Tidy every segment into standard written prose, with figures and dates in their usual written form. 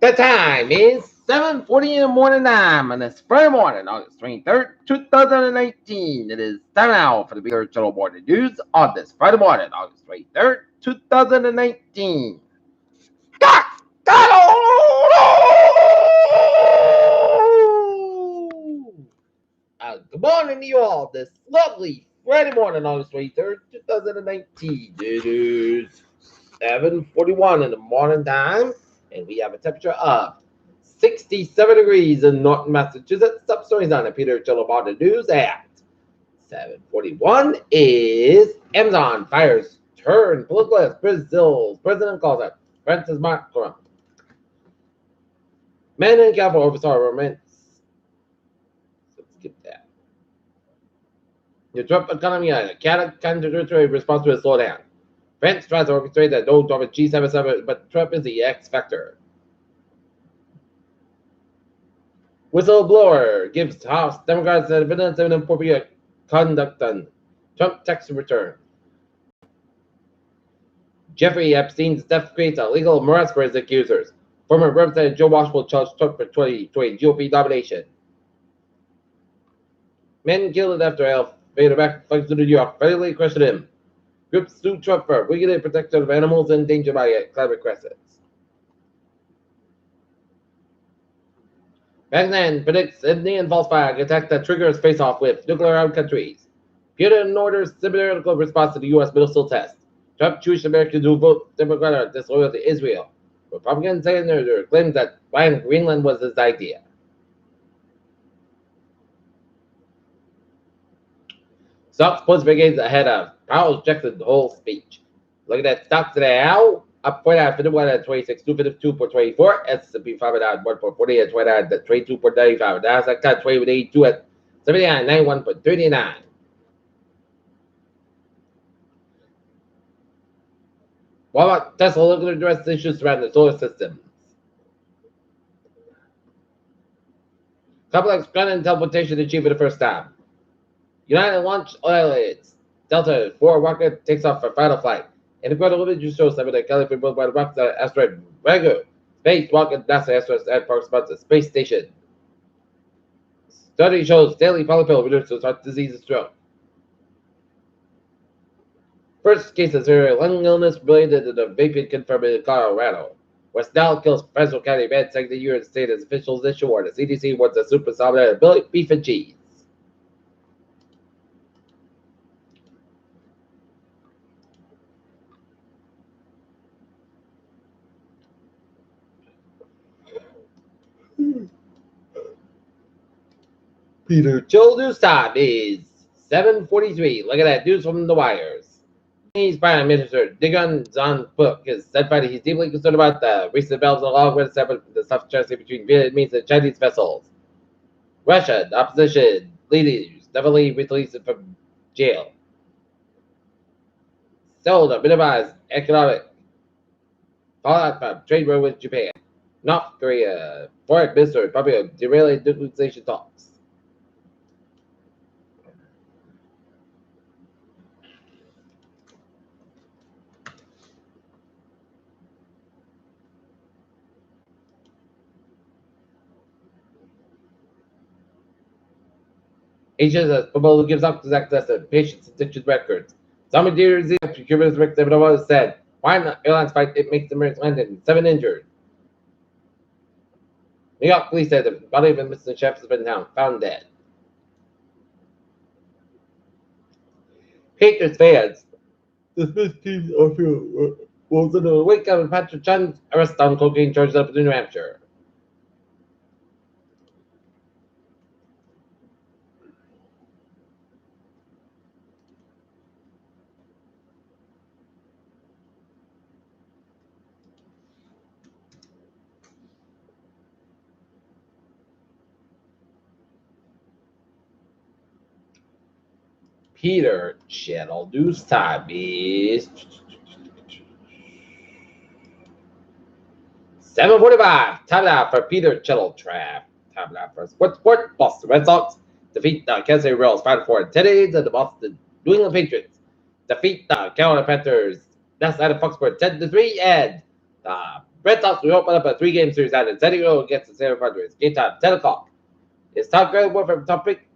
The time is 7:40 in the morning time on this Friday morning, August 23rd, 2018. It is time now for the Bigger Channel Morning News on this Friday morning, August 23rd, 2018. Good morning to you all this lovely Friday morning, August 23rd, 2019. It is 7:41 in the morning time, and we have a temperature of 67 degrees in Norton, Massachusetts. Top stories on the Peter Chilabata News at 7:41 is Amazon fires turn political as Brazil's president calls it Francis Macron. Men in Capitol oversaw romance. Let's skip that. The Trump economy counter response to a slowdown. France tries to orchestrate that no Trump G7 summit, but Trump is the X factor. Whistleblower gives House Democrats evidence of inappropriate conduct done. Trump tax return. Jeffrey Epstein's death creates a legal morass for his accusers. Former Representative Joe Walsh will challenge Trump for 2020 GOP nomination. Men killed after elevator back flight to New York fatally crushed him. Groups sue Trump for weakening protection of animals endangered by climate crisis. Baghdad predicts Indian false flag attack that triggers face-off with nuclear-armed countries. Putin orders symmetrical response to the U.S. missile test. Trump Jewish Americans who vote Democrat are disloyal to Israel. Republican senator claims that buying Greenland was his idea. Stocks post brigades ahead of Powell Jackson's whole speech. Look at that stocks today now. Up 49.51 at 26, 252.24. S&P 500 at 1.40 at 29 at 22.95. Nasdaq at 20.82 at 79.91.39. Walmart, Tesla looking to address issues around the solar systems. Complex ground and teleportation achieved for the first time. United launch oilers. Delta 4 rocket takes off for final flight. Incredible image shows that the California built by the rock asteroid Rango. Space rocket NASA astronauts at Park spots at space station. Study shows daily polypill reduces heart disease and stroke. First case of serious lung illness related to the vaping confirmed in Colorado. West Nile kills Fresno County man second year in the state as officials issue order. CDC wants a super salmonella beef and cheese. Peter Chill news time is 7:43. Look at that news from the wires. Chinese Prime Minister Digon Zhanpuk has said Friday he's deeply concerned about the recent developments along with the South China Sea between Vietnamese and Chinese vessels. Russia, the opposition leaders definitely released from jail. Seoul to minimize economic fallout from trade war with Japan. North Korea, foreign minister probably derailing nuclearization talks. Asia's proposal gives doctors access to patients' addiction records. Some materials procurement executive said, why not airlines fight? It makes American landing 7 injured. New York police said the body of a missing chef has been found dead. Patriots fans, the Smith team was in the wake of Patrick Chun's arrest on cocaine charges up in New Hampshire. Peter Channel news time is 7:45. Time now for Peter Channel Trap. Time now for Sports Report. Boston Red Sox defeat the Kansas City Royals 5-4 in 10 innings, and the Boston New England Patriots defeat the Carolina Panthers. That's out of Foxborough 10-3, and the Red Sox will open up a 3-game series out in San Diego against the San Diego Padres. Game time, 10 o'clock. Is Tom Gregor from top pick?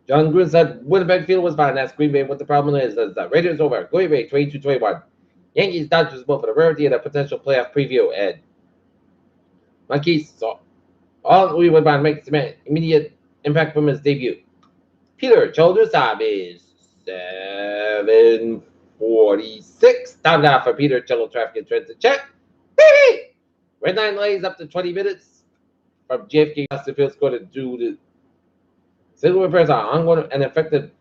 John Green said Winnipeg Field was fine. That's Green Bay. What the problem is the Raiders over. Green Bay 22-21. Yankees Dodgers both for the rarity and a potential playoff preview. And Monkeys saw all we would mind makes immediate impact from his debut. Peter Childers time is 7:46. Time now for Peter Childers traffic and transit check. Baby! Red 9 lays up to 20 minutes from JFK Austin Field score to do the civil repairs are ongoing and affected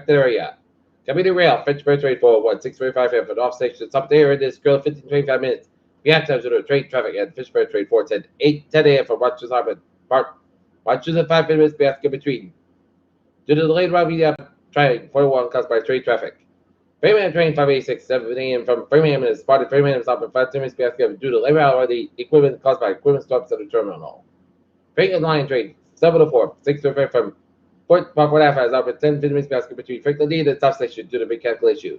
area. Community rail, French Bridge Rate 401, 645 for the off station. Up there it is, girl, 15 25 minutes. React to the train traffic at Fishburne Trade 410, 10 a.m. from Rochester Harbor Park. Rochester 5 minutes, basket between. Due to the delayed route, we have train 41 caused by trade traffic. Framingham train 586, 7 a.m. from Framingham is spotted. Framingham is up in 5 minutes, basket due to labor hour, the equipment caused by equipment stops at the terminal. Franklin Line train 704, 605 from Port Ave is up at 10 minutes, basket between Franklin D and the substation due to mechanical issue.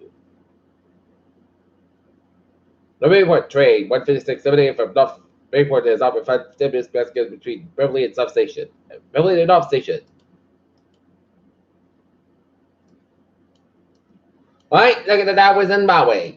The Bayport train 156, 7 a.m. from North Bayport is up at 10 minutes, basket between Beverly and substation. Beverly and North Station. Alright, look at the highways and byways.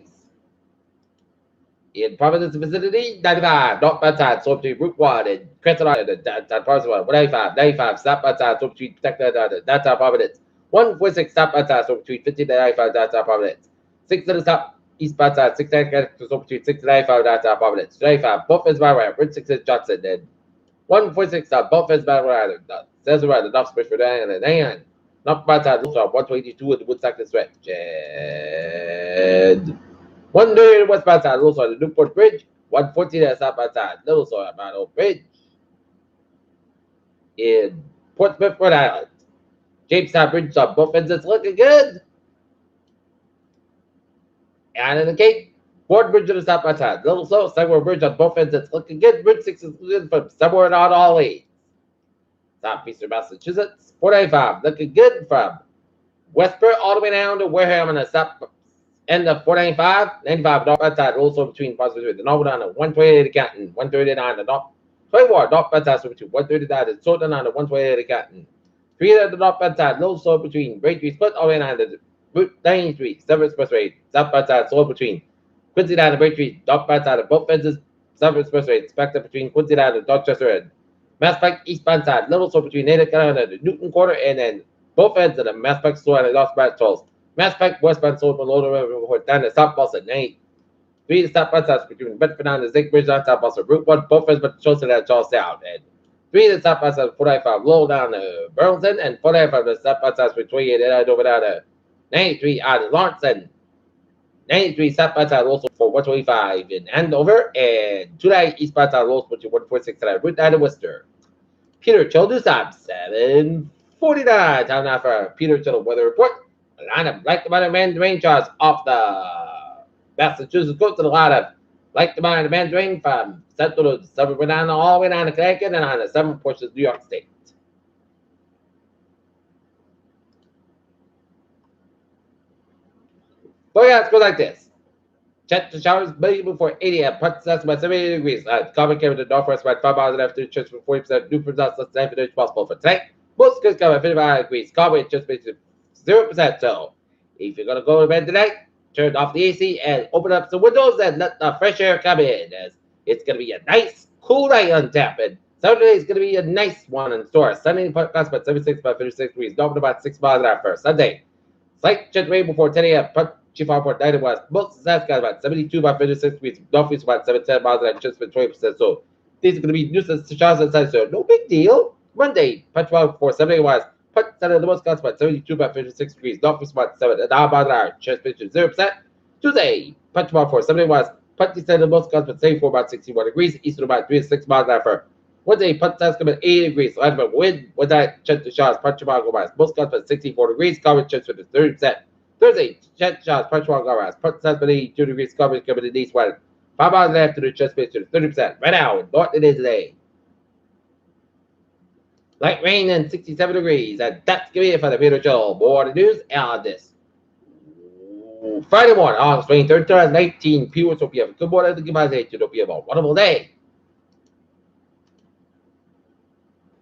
In Providence vicinity, 95, North Baton, so between Route 1 and Crescent Island, and Parcel 1, 195, South Baton, so between downtown Providence, 146, South Baton, so between 50 and 95, downtown Providence, 6 to the south, East Baton, 6 to so between 6 and 95, downtown Providence, 95, both is by right, Bridge 6 is Johnson, and 146, both is by right, says right, the North Spring for and North Baton, 122 in the Woodstock stretch, and 130 West Baton, Little Soy, the Newport Bridge, 114 at South Baton, Little Soy, Battle Bridge, in Portsmouth, Rhode Island. Jamestown Bridge on both ends, it's looking good. And in the Cape, Ford Bridge to the South Baton, Little Soy, Saguaro Bridge on both ends, it's looking good. Bridge 6 is good from somewhere on all lanes. Southeastern Massachusetts, 495, looking good from Westport all the way down to Wareham and the south end of 495, 95 North Baton, also between possibly the North down to 128 to Canton, 139 to North 24 North Baton, so between 139 to Southern down to 128 to Canton. 3 of the North Baton, also between Braintree Split all the way down to Route 93, 7 Expressway, South Baton, so between Quincy down to Braintree, North Baton, and both fences, 7 Expressway, expected between Quincy down to Dorchester and Mass Pike eastbound side, little so between Native Carolina and the Newton Quarter, and then both ends of the Mass Pike store and the Lost Bat Tolls. Mass Pike westbound sold below the river down to South Boston, 3 South Boston between Bedford down the Zinc Bridge down South Boston, Route 1, both ends but chosen at Charlestown, and 3 the South Boston 495 low down to Burlington, and 495 the South Boston with 28 and over down to 93 out of Lawrence, and 93 South Boston also for 125 in Andover, and 29 East Boston rolls for 146 at Route 9 in Worcester. Peter Childers time 7:49. Time now for Peter Childers weather report. A line of like the man rain charts off the Massachusetts coast to the line of like the man rain from central to suburban down all the way down to Connecticut and on the southern portions of New York State. Forecast goes like this. Check the showers maybe before 8 a.m. Parts that's about 70 degrees. Common came to the northwest about 5 miles and after church for 40%. New percent less than 9% possible for tonight. Most goods come at 55 degrees. Common just basically 0%. So if you're gonna go to bed tonight, turn off the AC and open up some windows and let the fresh air come in. As it's gonna be a nice, cool night on tap. And Saturday is gonna be a nice one in store. Sunday podcast about 76 about 56 degrees. North about 6 miles an hour for Sunday. Slight jet rain before 10 a.m. Chief Airport 90 west. Most of that's got about 72 about 56 degrees. Northeast about 710 miles and just for 20%. So these are going to be nuisance to showers and so no big deal. Monday, punch 12 for 70 west. Punch center the most cost about 72 about 56 degrees. Northeast about 7 and now miles an hour. Chest pitch 0%. Tuesday, punch 12 for 70 west. Punch center the most cost about 74 about 61 degrees. Eastern about 3 to 6 miles an hour. Wednesday, punch that's coming 80 degrees. So that's wind. Wednesday, check the showers. Punch Chicago west. Most cost about 64 degrees. Coverage chest with 30%. Thursday, jet shots, punch one go around. Punch that's 82 degrees coverage coming to the east west. 5 miles left to the chest pitch to 30%. Right now, in north it is today. Light rain and 67 degrees. And that's going to be it for the Peter Show. More of the news and this Friday morning, August 23rd, 2019. Viewers, hope you have a good morning. Hope you have a wonderful day.